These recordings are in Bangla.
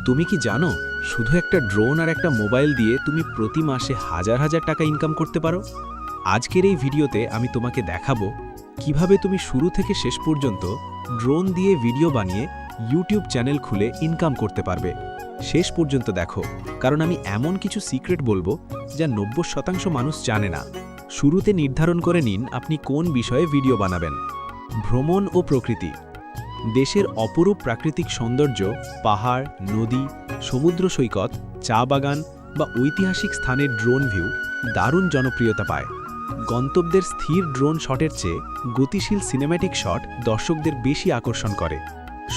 তুমি কি জানো শুধু একটা ড্রোন আর একটা মোবাইল দিয়ে তুমি প্রতি মাসে হাজার হাজার টাকা ইনকাম করতে পারো? আজকের এই ভিডিওতে আমি তোমাকে দেখাবো কিভাবে তুমি শুরু থেকে শেষ পর্যন্ত ড্রোন দিয়ে ভিডিও বানিয়ে ইউটিউব চ্যানেল খুলে ইনকাম করতে পারবে। শেষ পর্যন্ত দেখো, কারণ আমি এমন কিছু সিক্রেট বলবো যা 90% মানুষ জানে না। শুরুতে নির্ধারণ করে নিন আপনি কোন বিষয়ে ভিডিও বানাবেন। ভ্রমণ ও প্রকৃতি। দেশের অপরূপ প্রাকৃতিক সৌন্দর্য, পাহাড়, নদী, সমুদ্র সৈকত, চা বাগান বা ঐতিহাসিক স্থানের ড্রোন ভিউ দারুণ জনপ্রিয়তা পায়। গন্তব্যের স্থির ড্রোন শটের চেয়ে গতিশীল সিনেম্যাটিক শট দর্শকদের বেশি আকর্ষণ করে।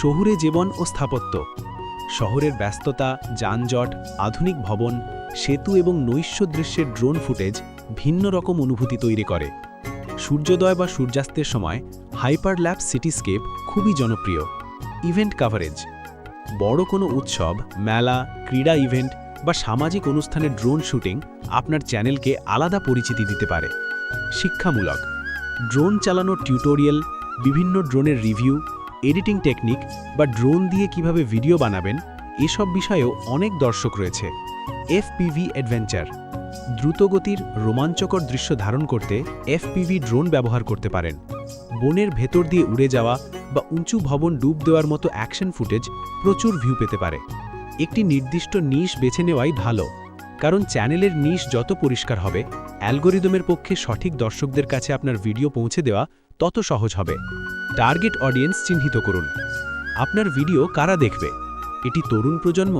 শহুরে জীবন ও স্থাপত্য। শহরের ব্যস্ততা, যানজট, আধুনিক ভবন, সেতু এবং নৈশ দৃশ্যের ড্রোন ফুটেজ ভিন্ন রকম অনুভূতি তৈরি করে। সূর্যোদয় বা সূর্যাস্তের সময় হাইপারল্যাপ সিটিস্কেপ খুবই জনপ্রিয়। Event coverage. বড় কোনো উৎসব, মেলা, ক্রীড়া ইভেন্ট বা সামাজিক অনুষ্ঠানের ড্রোন শুটিং আপনার চ্যানেলকে আলাদা পরিচিতি দিতে পারে। শিক্ষামূলক। ড্রোন চালানোর টিউটোরিয়াল, বিভিন্ন ড্রোনের রিভিউ, এডিটিং টেকনিক বা ড্রোন দিয়ে কিভাবে ভিডিও বানাবেন এসব বিষয়েও অনেক দর্শক রয়েছে। FPV adventure. দ্রুতগতির রোমাঞ্চকর দৃশ্য ধারণ করতে এফপিভি ড্রোন ব্যবহার করতে পারেন। বনের ভেতর দিয়ে উড়ে যাওয়া বা উঁচু ভবন ডুব দেওয়ার মতো অ্যাকশন ফুটেজ প্রচুর ভিউ পেতে পারে। একটি নির্দিষ্ট নিশ বেছে নেওয়াই ভালো, কারণ চ্যানেলের নিশ যত পরিষ্কার হবে, অ্যালগোরিদমের পক্ষে সঠিক দর্শকদের কাছে আপনার ভিডিও পৌঁছে দেওয়া তত সহজ হবে। টার্গেট অডিয়েন্স চিহ্নিত করুন। আপনার ভিডিও কারা দেখবে? এটি তরুণ প্রজন্ম,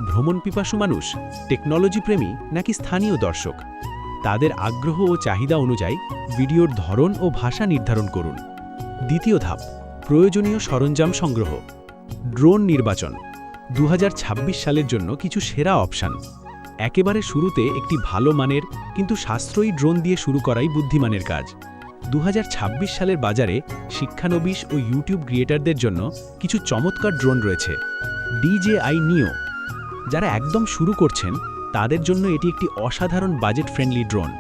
ভ্রমণ পিপাসু মানুষ, টেকনোলজি প্রেমী নাকি স্থানীয় দর্শক? তাদের আগ্রহ ও চাহিদা অনুযায়ী ভিডিওর ধরন ও ভাষা নির্ধারণ করুন। দ্বিতীয় ধাপ, প্রয়োজনীয় সরঞ্জাম সংগ্রহ। ড্রোন নির্বাচন। 2026 সালের জন্য কিছু সেরা অপশান। একেবারে শুরুতে একটি ভালো মানের কিন্তু সাশ্রয়ী ড্রোন দিয়ে শুরু করাই বুদ্ধিমানের কাজ। 2026 সালের বাজারে শিক্ষানবিশ ও ইউটিউব ক্রিয়েটারদের জন্য কিছু চমৎকার ড্রোন রয়েছে। DJI নিও। যারা একদম শুরু করছেন তাদের জন্য এটি একটি অসাধারণ বাজেট ফ্রেন্ডলি ড্রোন।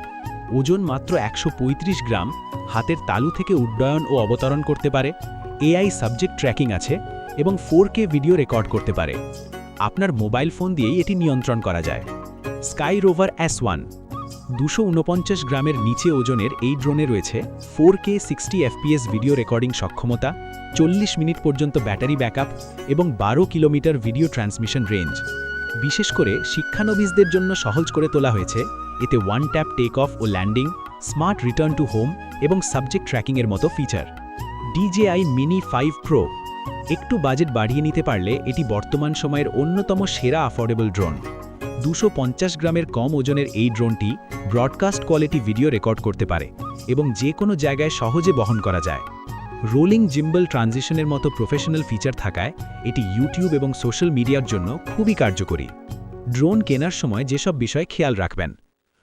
ওজন মাত্র 135 গ্রাম, হাতের তালু থেকে উড্ডয়ন ও অবতরণ করতে পারে, AI সাবজেক্ট ট্র্যাকিং আছে এবং 4K ভিডিও রেকর্ড করতে পারে। আপনার মোবাইল ফোন দিয়েই এটি নিয়ন্ত্রণ করা যায়। Sky rover S1। 249 গ্রামের নিচে ওজনের এই ড্রোনে রয়েছে 4K 60 FPS ভিডিও রেকর্ডিং সক্ষমতা, 40 মিনিট পর্যন্ত ব্যাটারি ব্যাকআপ এবং 12 কিলোমিটার ভিডিও ট্রান্সমিশন রেঞ্জ। বিশেষ করে শিক্ষানবিশদের জন্য সহজ করে তোলা হয়েছে। এতে ওয়ান ট্যাপ টেক অফ ও landing, smart return to home এবং সাবজেক্ট ট্র্যাকিংয়ের মতো ফিচার। DJI mini 5 pro. একটু বাজেট বাড়িয়ে নিতে পারলে এটি বর্তমান সময়ের অন্যতম সেরা অ্যাফোর্ডেবল ড্রোন। 250 গ্রামের কম ওজনের এই ড্রোনটি ব্রডকাস্ট কোয়ালিটি ভিডিও রেকর্ড করতে পারে এবং যে কোনো জায়গায় সহজে বহন করা যায়। রোলিং জিম্বল ট্রানজিশনের মতো প্রফেশনাল ফিচার থাকায় এটি ইউটিউব এবং সোশ্যাল মিডিয়ার জন্য খুবই কার্যকরী। ড্রোন কেনার সময় যেসব বিষয় খেয়াল রাখবেন: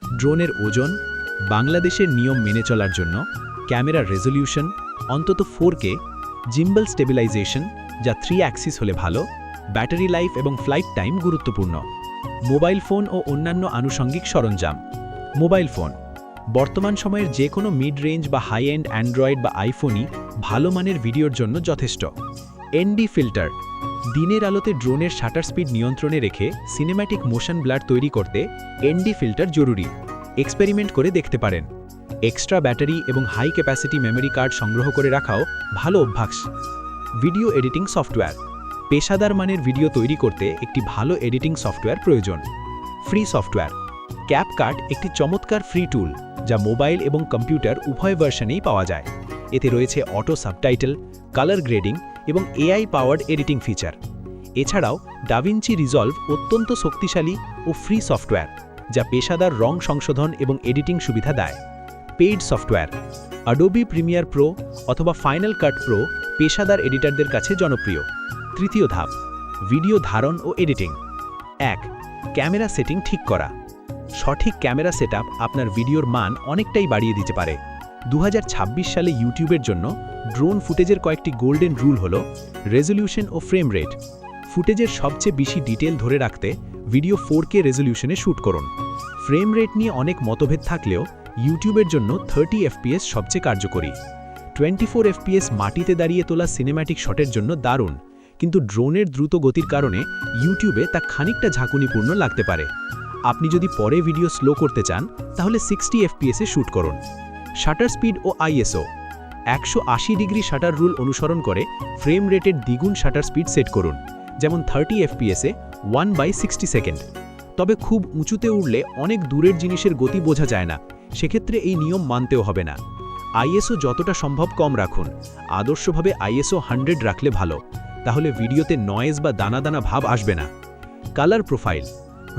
ড্রোনের ওজন, বাংলাদেশের নিয়ম মেনে চলার জন্য, ক্যামেরার রেজলিউশন অন্তত 4K, জিম্বল স্টেবিলাইজেশন যা 3 অ্যাক্সিস হলে ভালো, ব্যাটারি লাইফ এবং ফ্লাইট টাইম গুরুত্বপূর্ণ। মোবাইল ফোন ও অন্যান্য আনুষঙ্গিক সরঞ্জাম। মোবাইল ফোন বর্তমান সময়ের যে কোনো মিড রেঞ্জ বা হাই এন্ড অ্যান্ড্রয়েড বা আইফোনই ভালো মানের ভিডিওর জন্য যথেষ্ট। ND filter. দিনের আলোতে ড্রোনের শাটার স্পিড নিয়ন্ত্রণে রেখে সিনেম্যাটিক মোশন ব্লার তৈরি করতে ND ফিল্টার জরুরি। এক্সপেরিমেন্ট করে দেখতে পারেন। এক্সট্রা ব্যাটারি এবং হাই ক্যাপাসিটি মেমরি কার্ড সংগ্রহ করে রাখাও ভালো অভ্যাস। Video editing software. পেশাদার মানের ভিডিও তৈরি করতে একটি ভালো এডিটিং সফটওয়্যার প্রয়োজন। Free software. ক্যাপকাট একটি চমৎকার ফ্রি টুল যা মোবাইল এবং কম্পিউটার উভয় ভার্সনেই পাওয়া যায়। এতে রয়েছে অটো সাবটাইটেল, কালার গ্রেডিং এবং AI পাওয়ার্ড এডিটিং ফিচার। এছাড়াও ডাভিঞ্চি রিজলভ অত্যন্ত শক্তিশালী ও ফ্রি সফটওয়্যার যা পেশাদার রং সংশোধন এবং এডিটিং সুবিধা দেয়। Paid software. Adobe Premiere Pro অথবা ফাইনাল কাট প্রো পেশাদার এডিটরদের কাছে জনপ্রিয়। তৃতীয় ধাপ, ভিডিও ধারণ ও এডিটিং। 1. ক্যামেরা সেটিং ঠিক করা। সঠিক ক্যামেরা সেটআপ আপনার ভিডিওর মান অনেকটাই বাড়িয়ে দিতে পারে। 2026 সালে ইউটিউবের জন্য ড্রোন ফুটেজের কয়েকটি গোল্ডেন রুল হল: রেজলিউশন ও ফ্রেম রেট। ফুটেজের সবচেয়ে বেশি ডিটেল ধরে রাখতে ভিডিও 4K রেজলিউশনে শ্যুট করুন। ফ্রেম রেট নিয়ে অনেক মতভেদ থাকলেও ইউটিউবের জন্য 30 FPS সবচেয়ে কার্যকরী। 24 FPS মাটিতে দাঁড়িয়ে তোলা সিনেম্যাটিক শটের জন্য দারুণ, কিন্তু ড্রোনের দ্রুত গতির কারণে ইউটিউবে তা খানিকটা ঝাঁকুনিপূর্ণ লাগতে পারে। আপনি যদি পরে ভিডিও স্লো করতে চান তাহলে 60 এফপিএসে শুট করুন। শাটার স্পিড ও আইএসও 180 ডিগ্রি শাটার রুল অনুসরণ করে ফ্রেম রেটের দ্বিগুণ শাটার স্পিড সেট করুন, যেমন 30 এফপিএসে 1/60 সেকেন্ড। তবে খুব উঁচুতে উঠলে অনেক দূরের জিনিসের গতি বোঝা যায় না, সেক্ষেত্রে এই নিয়ম মানতেও হবে না। আইএসও যতটা সম্ভব কম রাখুন, আদর্শভাবে আইএসও 100 রাখলে ভালো, তাহলে ভিডিওতে নয়েজ বা দানা দানা ভাব আসবে না। কালার প্রোফাইল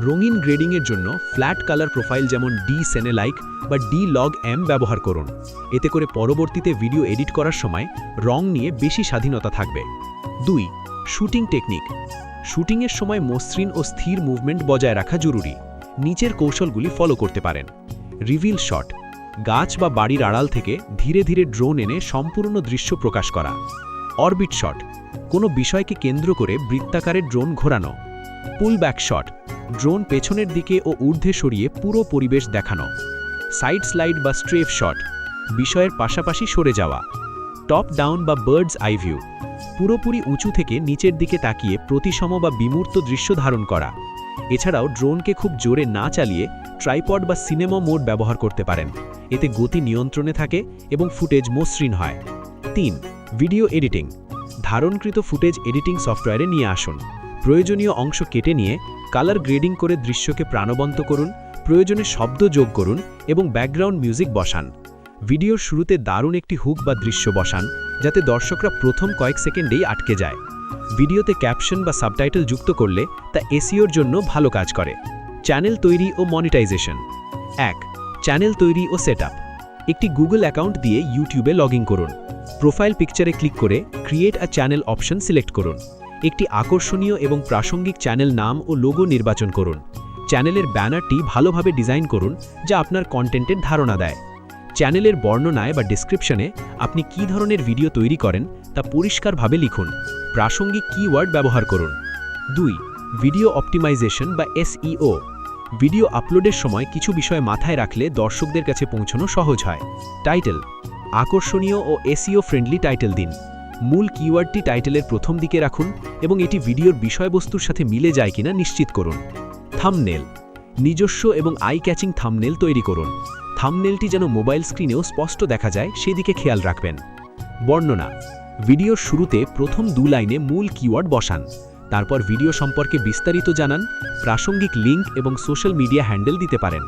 রঙিন গ্রেডিংয়ের জন্য ফ্ল্যাট কালার প্রোফাইল যেমন ডি সেনেলাইক বা ডি লগ এম ব্যবহার করুন, এতে করে পরবর্তীতে ভিডিও এডিট করার সময় রং নিয়ে বেশি স্বাধীনতা থাকবে। 2. শুটিং টেকনিক শুটিংয়ের সময় মসৃণ ও স্থির মুভমেন্ট বজায় রাখা জরুরি। নিচের কৌশলগুলি ফলো করতে পারেন। রিভিল শট গাছ বা বাড়ির আড়াল থেকে ধীরে ধীরে ড্রোন এনে সম্পূর্ণ দৃশ্য প্রকাশ করা। অরবিট শট কোনো বিষয়কে কেন্দ্র করে বৃত্তাকারে ড্রোন ঘোরানো। পুল ব্যাক শট ড্রোন পেছনের দিকে ও ঊর্ধ্বে সরিয়ে পুরো পরিবেশ দেখানো। সাইড স্লাইড বা স্ট্রেফ শট বিষয়ের পাশাপাশি সরে যাওয়া। টপ ডাউন বা বার্ডস আই ভিউ পুরোপুরি উঁচু থেকে নিচের দিকে তাকিয়ে প্রতিসম বা বিমূর্ত দৃশ্য ধারণ করা। এছাড়াও ড্রোনকে খুব জোরে না চালিয়ে ট্রাইপড বা সিনেমা মোড ব্যবহার করতে পারেন, এতে গতি নিয়ন্ত্রণে থাকে এবং ফুটেজ মসৃণ হয়। 3. ভিডিও এডিটিং ধারণকৃত ফুটেজ এডিটিং সফটওয়্যারে নিয়ে আসুন। প্রয়োজনীয় অংশ কেটে নিয়ে কালার গ্রেডিং করে দৃশ্যকে প্রাণবন্ত করুন, প্রয়োজনে শব্দ যোগ করুন এবং ব্যাকগ্রাউন্ড মিউজিক বসান। ভিডিওর শুরুতে দারুণ একটি হুক বা দৃশ্য বসান, যাতে দর্শকরা প্রথম কয়েক সেকেন্ডেই আটকে যায়। ভিডিওতে ক্যাপশন বা সাবটাইটেল যুক্ত করলে তা এসইওর জন্য ভালো কাজ করে। চ্যানেল তৈরি ও মনিটাইজেশন 1. চ্যানেল তৈরি ও সেটআপ একটি গুগল অ্যাকাউন্ট দিয়ে ইউটিউবে লগইন করুন। প্রোফাইল পিকচারে ক্লিক করে create a channel option select করুন। একটি আকর্ষণীয় এবং প্রাসঙ্গিক চ্যানেল নাম ও লোগো নির্বাচন করুন। চ্যানেলের ব্যানারটি ভালোভাবে ডিজাইন করুন, যা আপনার কন্টেন্টের ধারণা দেয়। চ্যানেলের বর্ণনায় বা ডেসক্রিপশনে আপনি কী ধরনের ভিডিও তৈরি করেন তা পরিষ্কারভাবে লিখুন। প্রাসঙ্গিক কিওয়ার্ড ব্যবহার করুন। 2. ভিডিও অপটিমাইজেশন বা এসইও ভিডিও আপলোডের সময় কিছু বিষয় মাথায় রাখলে দর্শকদের কাছে পৌঁছানো সহজ হয়। টাইটেল আকর্ষণীয় ও এসইও ফ্রেন্ডলি টাইটেল দিন। মূল কিওয়ার্ডটি টাইটেলের প্রথম দিকে রাখুন এবং এটি ভিডিওর বিষয়বস্তুর সাথে মিলে যায় কিনা নিশ্চিত করুন। থাম্বনেল নিজস্ব এবং আই ক্যাচিং থাম্বনেল তৈরি করুন। থাম্বনেলটি যেন মোবাইল স্ক্রিনেও স্পষ্ট দেখা যায় সেদিকে খেয়াল রাখবেন। বর্ণনা ভিডিওর শুরুতে প্রথম 2 লাইনে মূল কিওয়ার্ড বসান, তারপর ভিডিও সম্পর্কে বিস্তারিত জানান। প্রাসঙ্গিক লিঙ্ক এবং সোশ্যাল মিডিয়া হ্যান্ডেল দিতে পারেন।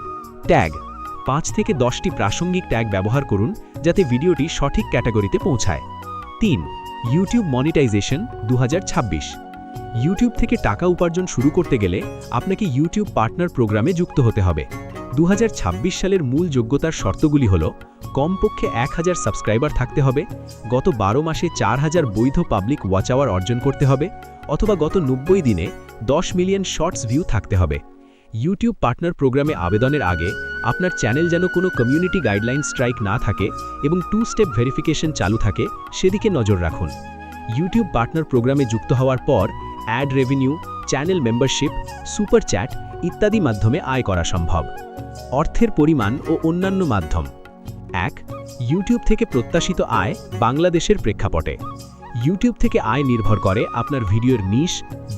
ট্যাগ 5 থেকে 10টি প্রাসঙ্গিক ট্যাগ ব্যবহার করুন, যাতে ভিডিওটি সঠিক ক্যাটাগরিতে পৌঁছায়। 3. ইউটিউব মনিটাইজেশন 2026 ইউটিউব থেকে টাকা উপার্জন শুরু করতে গেলে আপনাকে ইউটিউব পার্টনার প্রোগ্রামে যুক্ত হতে হবে। 2026 সালের মূল যোগ্যতার শর্তগুলি হল কমপক্ষে 1000 সাবস্ক্রাইবার থাকতে হবে, গত 12 মাসে 4000 বৈধ পাবলিক ওয়াচ আওয়ার অর্জন করতে হবে, অথবা গত 90 দিনে 10 মিলিয়ন শর্টস ভিউ থাকতে হবে। ইউটিউব পার্টনার প্রোগ্রামে আবেদনের আগে আপনার চ্যানেল যেন কোনো কমিউনিটি গাইডলাইন স্ট্রাইক না থাকে এবং 2 স্টেপ ভেরিফিকেশন চালু থাকে সেদিকে নজর রাখুন। ইউটিউব পার্টনার প্রোগ্রামে যুক্ত হওয়ার পর add revenue, channel membership, super chat ইত্যাদি মাধ্যমে আয় করা সম্ভব। অর্থের পরিমাণ ও অন্যান্য মাধ্যম 1. ইউটিউব থেকে প্রত্যাশিত আয় বাংলাদেশের প্রেক্ষাপটে ইউটিউব থেকে আয় নির্ভর করে আপনার ভিডিওর নিশ,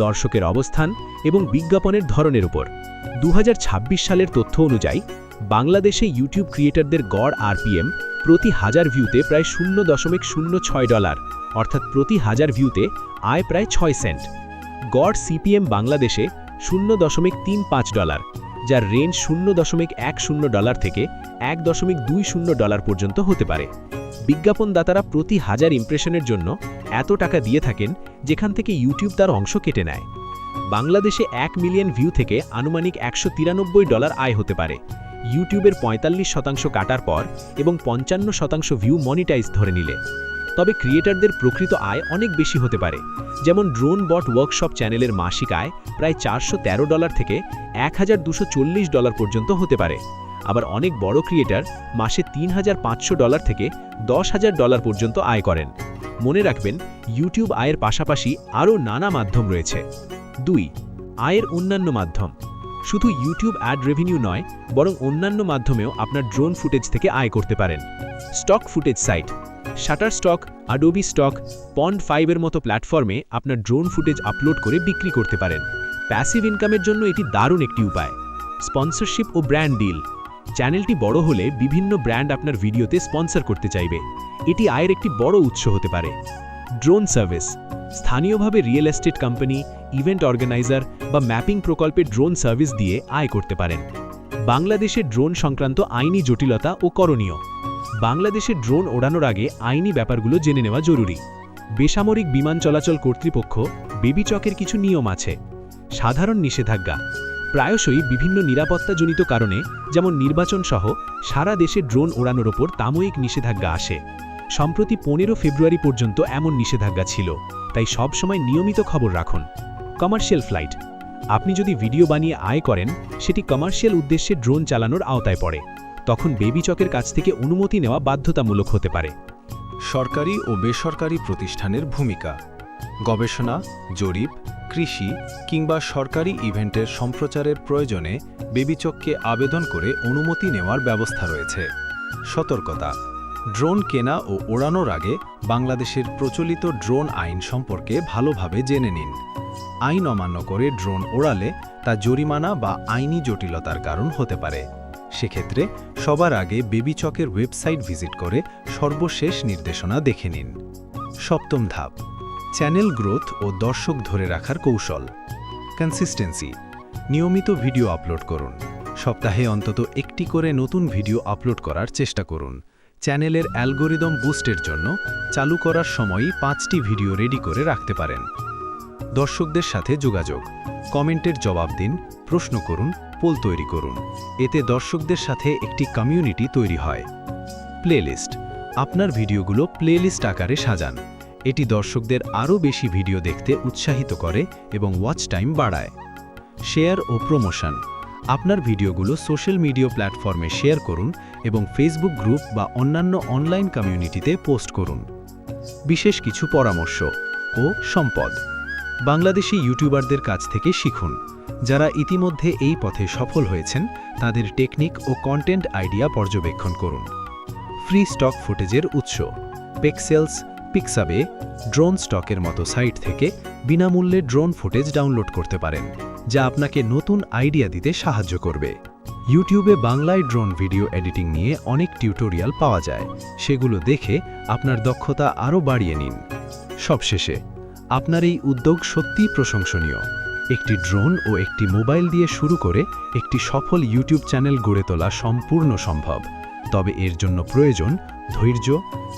দর্শকের অবস্থান এবং বিজ্ঞাপনের ধরনের উপর। 2026 সালের তথ্য অনুযায়ী বাংলাদেশে ইউটিউব ক্রিয়েটরদের গড় আরপিএম প্রতি 1000 ভিউতে প্রায় $0.06, অর্থাৎ প্রতি 1000 ভিউতে আয় প্রায় 6 সেন্ট। গড় সিপিএম বাংলাদেশে $0.35, যার রেঞ্জ $0.10 থেকে $1.20 পর্যন্ত হতে পারে। বিজ্ঞাপনদাতারা প্রতি 1000 ইমপ্রেশনের জন্য এত টাকা দিয়ে থাকেন, যেখান থেকে ইউটিউব তার অংশ কেটে নেয়। বাংলাদেশে 1 মিলিয়ন ভিউ থেকে আনুমানিক $193 আয় হতে পারে, ইউটিউবের 45% কাটার পর এবং 55% ভিউ মনিটাইজ ধরে নিলে। তবে ক্রিয়েটরদের প্রকৃত আয় অনেক বেশি হতে পারে, যেমন ড্রোন বট ওয়ার্কশপ চ্যানেলের মাসিক আয় প্রায় $413 থেকে $1240 পর্যন্ত হতে পারে। আবার অনেক বড় ক্রিয়েটর মাসে $3500 থেকে $10,000 পর্যন্ত আয় করেন। মনে রাখবেন, ইউটিউব আয়ের পাশাপাশি আরও নানা মাধ্যম রয়েছে। 2. আয়ের অন্যান্য মাধ্যম শুধু ইউটিউব অ্যাড রেভিনিউ নয়, বরং অন্যান্য মাধ্যমেও আপনার ড্রোন ফুটেজ থেকে আয় করতে পারেন। Stock footage site Shutterstock, Adobe stock, Pond 5 এর মতো প্ল্যাটফর্মে আপনার ড্রোন ফুটেজ আপলোড করে বিক্রি করতে পারেন। প্যাসিভ ইনকামের জন্য এটি দারুণ একটি উপায়। স্পন্সরশিপ ও ব্র্যান্ড ডিল। চ্যানেলটি বড় হলে বিভিন্ন ব্র্যান্ড আপনার ভিডিওতে স্পন্সর করতে চাইবে। এটি আয়ের একটি বড় উৎস হতে পারে। Drone service. স্থানীয়ভাবে real estate company, event organiser বা ম্যাপিং প্রকল্পে ড্রোন সার্ভিস দিয়ে আয় করতে পারেন। বাংলাদেশে ড্রোন সংক্রান্ত আইনি জটিলতা ও করণীয়। বাংলাদেশে ড্রোন ওড়ানোর আগে আইনি ব্যাপারগুলো জেনে নেওয়া জরুরি। বেসামরিক বিমান চলাচল কর্তৃপক্ষ বেবিচকের কিছু নিয়ম আছে। সাধারণ নিষেধাজ্ঞা। প্রায়শই বিভিন্ন নিরাপত্তাজনিত কারণে, যেমন নির্বাচন সহ সারা দেশে ড্রোন ওড়ানোর ওপর সাময়িক নিষেধাজ্ঞা আসে। সম্প্রতি 15 ফেব্রুয়ারি পর্যন্ত এমন নিষেধাজ্ঞা ছিল, তাই সবসময় নিয়মিত খবর রাখুন। Commercial flight. আপনি যদি ভিডিও বানিয়ে আয় করেন, সেটি কমার্শিয়াল উদ্দেশ্যে ড্রোন চালানোর আওতায় পড়ে। তখন বেবিচকের কাছ থেকে অনুমতি নেওয়া বাধ্যতামূলক হতে পারে। সরকারি ও বেসরকারি প্রতিষ্ঠানের ভূমিকা। গবেষণা, জরিপ, কৃষি কিংবা সরকারি ইভেন্টের সম্প্রচারের প্রয়োজনে বেবিচককে আবেদন করে অনুমতি নেওয়ার ব্যবস্থা রয়েছে। সতর্কতা। ড্রোন কেনা ও ওড়ানোর আগে বাংলাদেশের প্রচলিত ড্রোন আইন সম্পর্কে ভালোভাবে জেনে নিন। আইন অমান্য করে ড্রোন ওড়ালে তা জরিমানা বা আইনি জটিলতার কারণ হতে পারে। সেক্ষেত্রে সবার আগে বেবিচকের ওয়েবসাইট ভিজিট করে সর্বশেষ নির্দেশনা দেখে নিন। সপ্তম ধাপ, চ্যানেল গ্রোথ ও দর্শক ধরে রাখার কৌশল। কনসিস্টেন্সি। নিয়মিত ভিডিও আপলোড করুন। সপ্তাহে অন্তত একটি করে নতুন ভিডিও আপলোড করার চেষ্টা করুন। চ্যানেলের অ্যালগোরিদম বুস্টের জন্য চালু করার সময়ই 5টি ভিডিও রেডি করে রাখতে পারেন। দর্শকদের সাথে যোগাযোগ। কমেন্টের জবাব দিন, প্রশ্ন করুন, পোল তৈরি করুন। এতে দর্শকদের সাথে একটি কমিউনিটি তৈরি হয়। প্লেলিস্ট। আপনার ভিডিওগুলো প্লেলিস্ট আকারে সাজান। এটি দর্শকদের আরও বেশি ভিডিও দেখতে উৎসাহিত করে এবং ওয়াচ টাইম বাড়ায়। শেয়ার ও প্রমোশন। আপনার ভিডিওগুলো সোশ্যাল মিডিয়া প্ল্যাটফর্মে শেয়ার করুন এবং ফেসবুক গ্রুপ বা অন্যান্য অনলাইন কমিউনিটিতে পোস্ট করুন। বিশেষ কিছু পরামর্শ ও সম্পদ। বাংলাদেশি ইউটিউবারদের কাছ থেকে শিখুন। যারা ইতিমধ্যে এই পথে সফল হয়েছেন, তাদের টেকনিক ও কন্টেন্ট আইডিয়া পর্যবেক্ষণ করুন। ফ্রি স্টক ফুটেজের উৎস। পেক্সেলস, পিক্সাবে, ড্রোন স্টকের মতো সাইট থেকে বিনামূল্যে ড্রোন ফুটেজ ডাউনলোড করতে পারেন, যা আপনাকে নতুন আইডিয়া দিতে সাহায্য করবে। ইউটিউবে বাংলায় ড্রোন ভিডিও এডিটিং নিয়ে অনেক টিউটোরিয়াল পাওয়া যায়, সেগুলো দেখে আপনার দক্ষতা আরও বাড়িয়ে নিন। সবশেষে, আপনার এই উদ্যোগ সত্যিই প্রশংসনীয়। একটি ড্রোন ও একটি মোবাইল দিয়ে শুরু করে একটি সফল ইউটিউব চ্যানেল গড়ে তোলা সম্পূর্ণ সম্ভব। তবে এর জন্য প্রয়োজন ধৈর্য,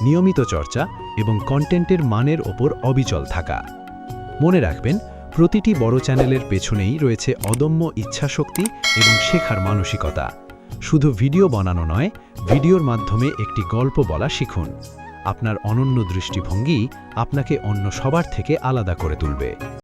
নিয়মিত চর্চা এবং কন্টেন্টের মানের ওপর অবিচল থাকা। মনে রাখবেন, প্রতিটি বড় চ্যানেলের পেছনেই রয়েছে অদম্য ইচ্ছাশক্তি এবং শেখার মানসিকতা। শুধু ভিডিও বানানো নয়, ভিডিওর মাধ্যমে একটি গল্প বলা শিখুন। আপনার অনন্য দৃষ্টিভঙ্গি আপনাকে অন্য সবার থেকে আলাদা করে তুলবে।